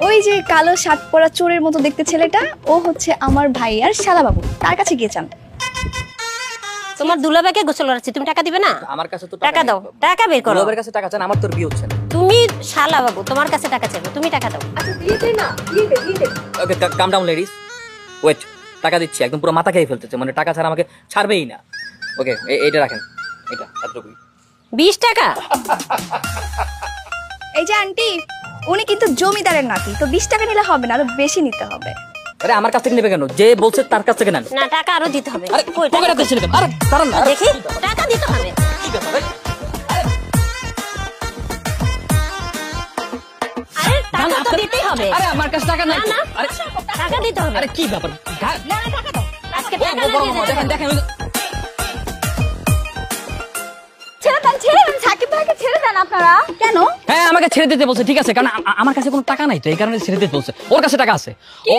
ওই যে কালো শার্ট পরা চোরের মতো দেখতে ছেলেটা, ও হচ্ছে আমার ভাই আর শালা বাবু, তার কাছে গিয়ে চান। তোমার দুলাভাইকে গোসল করাচ্ছি, তুমি টাকা দিবে না? আমার কাছে তো টাকা দাও, টাকা বের করো। দুলাভাইয়ের কাছে টাকা চান, আমার তোর বিয়ে হচ্ছে না। তুমি শালা বাবু, তোমার কাছে টাকা চাইবে, তুমি টাকা দাও। আচ্ছা দিয়ে দে না, দিয়ে দে। ওকে কাম ডাউন লেডিস, ওয়েট, টাকা দিচ্ছি। একদম পুরো মাথা খেয়ে ফেলতেছে, মানে টাকা ছাড়া আমাকে ছাড়বেই না। ওকে এইটা রাখেন, এটা এতটুকুই। 20 টাকা? এই যে আন্টি, উনি কিন্তু জমিদারের নাতি, তো 20 টাকা নিলে হবে না, আরো বেশি নিতে হবে। আরে আমার কাছ থেকে নেবে কেন? যে বলছে তার কাছ থেকে নেন। না, টাকা আরো দিতে হবে। আরে কই টাকা? পকেটে দিচ্ছেন কেন? আরে দাঁড়ান না, দেখি, টাকা দিতে হবে। কি ব্যাপার? আরে টাকা তো দিতেই হবে। আরে আমার কাছে টাকা নাই। না, আরে টাকা দিতে হবে। আরে কি ব্যাপার? না, টাকা দাও। আজকে টাকা না দিয়ে দেখেন দেখেন, ছেড়ে দেন সাকিব ভাইকে, ছেড়ে দেন আপনারা। কেন? হ্যাঁ আমাকে ছেড়ে দিতে বলছে, ঠিক আছে, কারণ আমার কাছে কোনো টাকা নাই, তো এই কারণে ছেড়ে দিতে বলছে। ওর কাছে টাকা আছে, ও